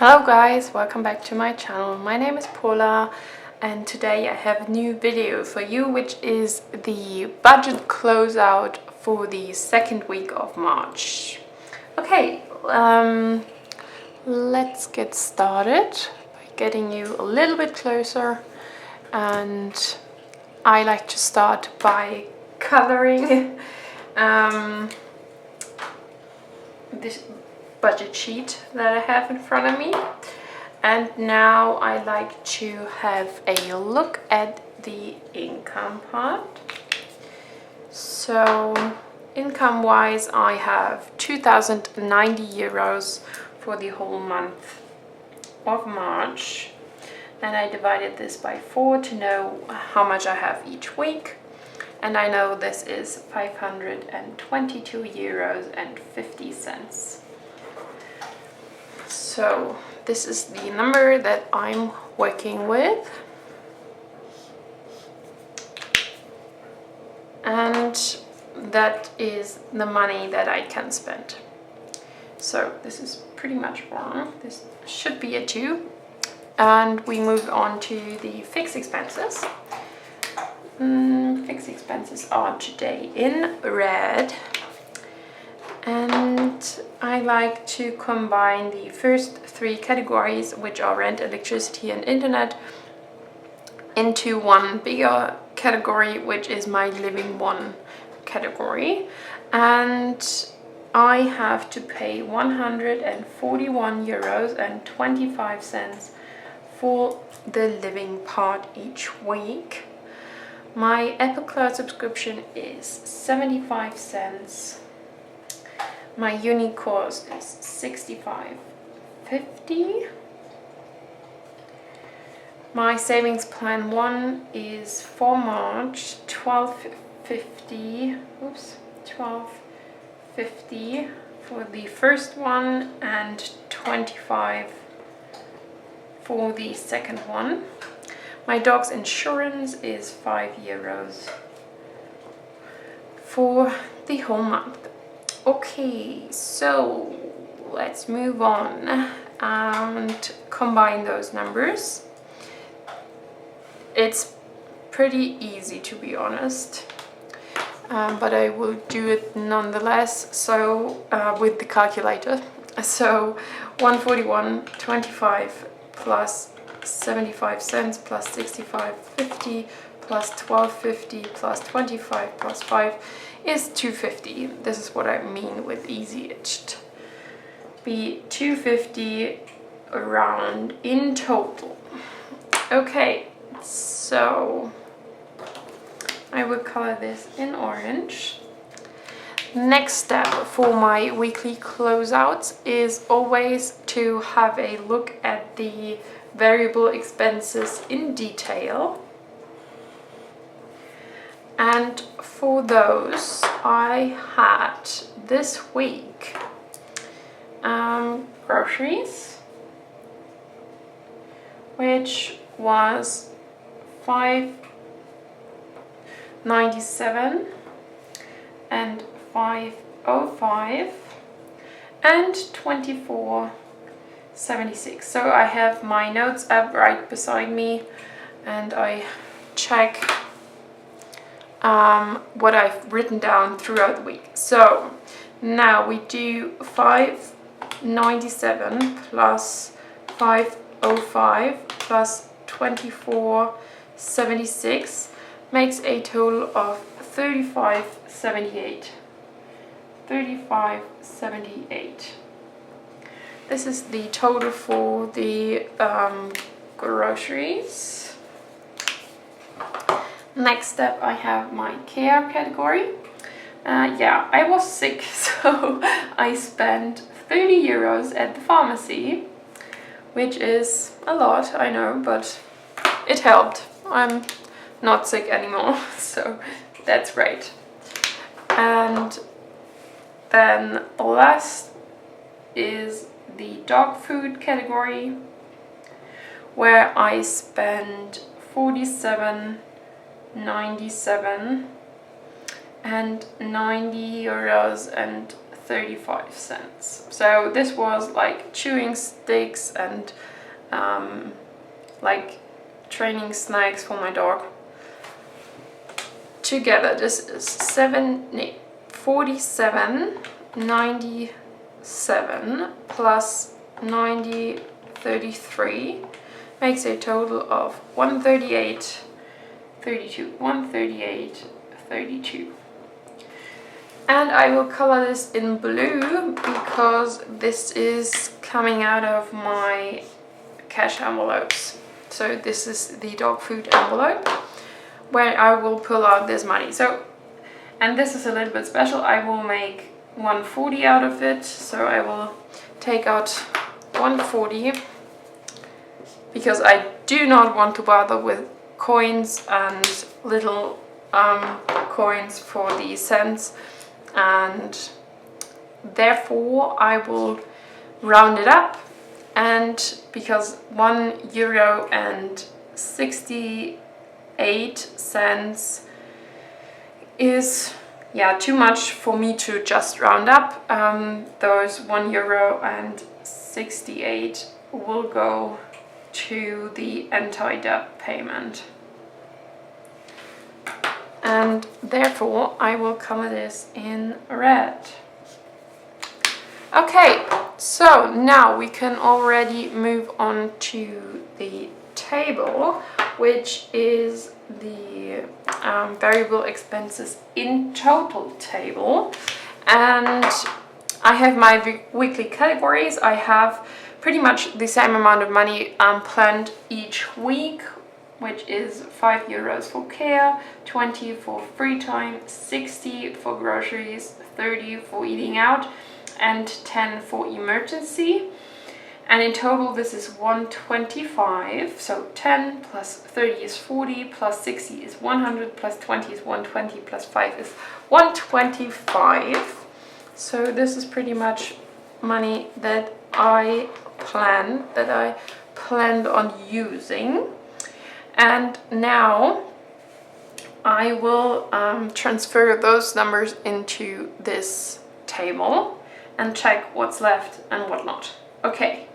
Hello guys, welcome back to my channel. My name is Paula and today I have a new video for you, which is the budget closeout for the second week of March. Okay, let's get started by getting you a little bit closer, and I like to start by coloring this budget sheet that I have in front of me. And now I like to have a look at the income part. So income wise, I have 2,090 euros for the whole month of March, and I divided this by 4 to know how much I have each week, and I know this is 522 euros and 50 cents. So this is the number that I'm working with, and that is the money that I can spend. So this is pretty much wrong. This should be a 2. And we move on to the fixed expenses. Fixed expenses are today in red. And I like to combine the first 3 categories, which are rent, electricity and internet, into one bigger category, which is my living one category. And I have to pay 141 euros and 25 cents for the living part each week. My Apple Cloud subscription is 75 cents. My uni course is 65.50. My savings plan 1 is for March 12.50. Oops, 12.50 for the first one and 25 for the second one. My dog's insurance is 5 euros for the whole month. Okay, so let's move on and combine those numbers. It's pretty easy, to be honest, but I will do it nonetheless. So with the calculator. So 141.25 plus 75 cents plus 65.50 plus 12.50 plus 25 plus 5 is 250. This is what I mean with easy. It should be 250 around in total. Okay, so I will color this in orange. Next step for my weekly closeouts is always to have a look at the variable expenses in detail. And for those, I had this week groceries, which was 5.97 and 5.05 and 24.76. So I have my notes app right beside me, and I check what I've written down throughout the week. So now we do 5.97 plus 5.05 plus 24.76 makes a total of 35.78. 35.78. This is the total for the groceries. Next step, I have my care category. I was sick, so I spent 30 euros at the pharmacy, which is a lot, I know, but it helped. I'm not sick anymore, so that's great. And then last is the dog food category, where I spend 47.97 and 90 euros and 35 cents. So this was like chewing sticks and like training snacks for my dog. Together this is 47.97 plus 90.33 makes a total of 138.32. 138.32. And I will color this in blue because this is coming out of my cash envelopes. So this is the dog food envelope where I will pull out this money. So, and this is a little bit special. I will make 140 out of it. So I will take out 140 because I do not want to bother with coins and little coins for the cents, and therefore I will round it up, and because €1.68 is too much for me to just round up, those €1.68 will go to the anti-debt payment. And therefore I will color this in red. Okay, so now we can already move on to the table, which is the variable expenses in total table. And I have my weekly categories. I have pretty much the same amount of money planned each week, which is €5 for care, 20 for free time, 60 for groceries, 30 for eating out, and 10 for emergency. And in total this is 125, so 10 plus 30 is 40, plus 60 is 100, plus 20 is 120, plus 5 is 125. So this is pretty much money that I planned on using. And now I will transfer those numbers into this table and check what's left and what not. Okay,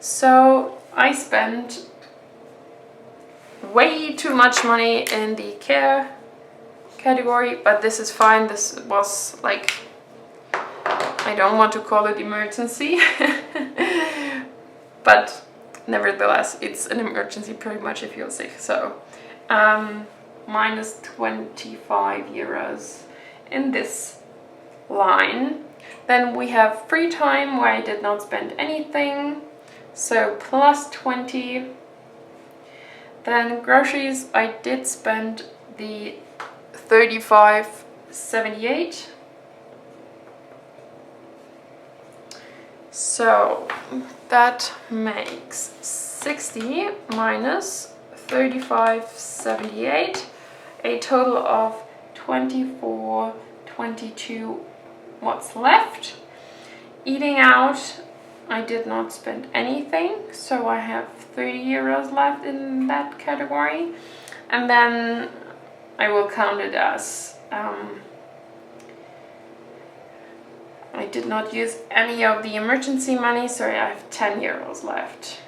so I spent way too much money in the care category, but this is fine. This was like, I don't want to call it emergency, but nevertheless, it's an emergency pretty much if you're sick. So minus €25 in this line. Then we have free time where I did not spend anything, so plus 20. Then groceries, I did spend the 35.78. So that makes 60 minus 35.78, a total of 24.22. What's left? Eating out, I did not spend anything, so I have €30 left in that category. And then I will count it as I did not use any of the emergency money, so I have €10 left.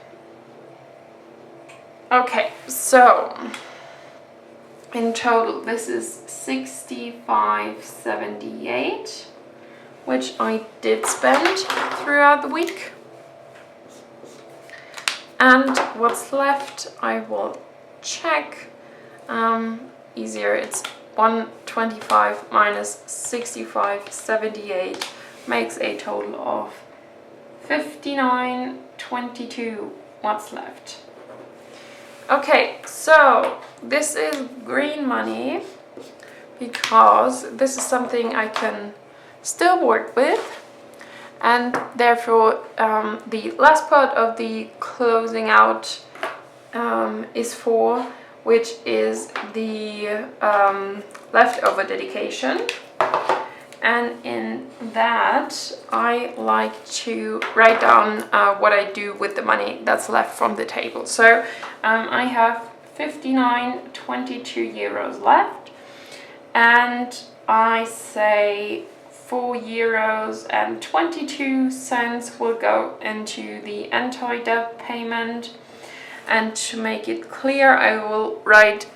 Okay, so in total this is 65.78, which I did spend throughout the week. And what's left I will check. Easier, it's 125 minus 65.78 makes a total of 59.22. What's left? Okay, so this is green money because this is something I can still work with, and therefore the last part of the closing out is for, which is the leftover dedication. And in that I like to write down what I do with the money that's left from the table. So I have 59.22 euros left, and I say €4.22 will go into the anti-debt payment. And to make it clear, I will write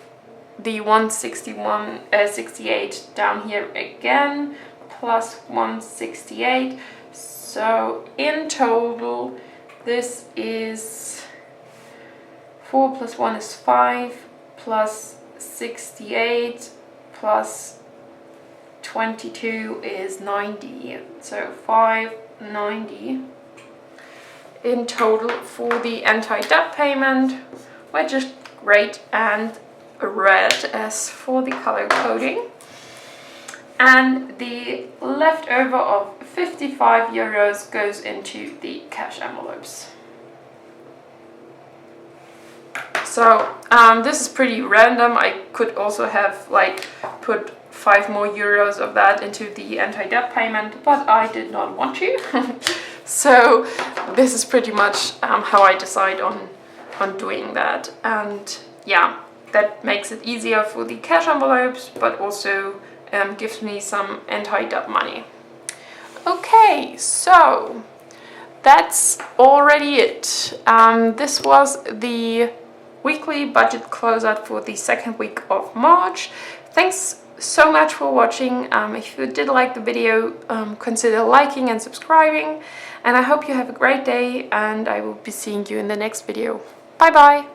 the 161.68 down here again, plus 168. So in total, this is 4 plus 1 is 5, plus 68, plus 22 is 90. So 590 in total for the anti-debt payment, which is great, and red as for the color coding. And the leftover of €55 goes into the cash envelopes. So this is pretty random. I could also have like put €5 more of that into the anti-debt payment, but I did not want to. So this is pretty much how I decide on doing that. And yeah, that makes it easier for the cash envelopes, but also gives me some anti-debt money. Okay, so that's already it. This was the weekly budget closeout for the second week of March. Thanks so much for watching. If you did like the video, consider liking and subscribing. And I hope you have a great day, and I will be seeing you in the next video. Bye bye!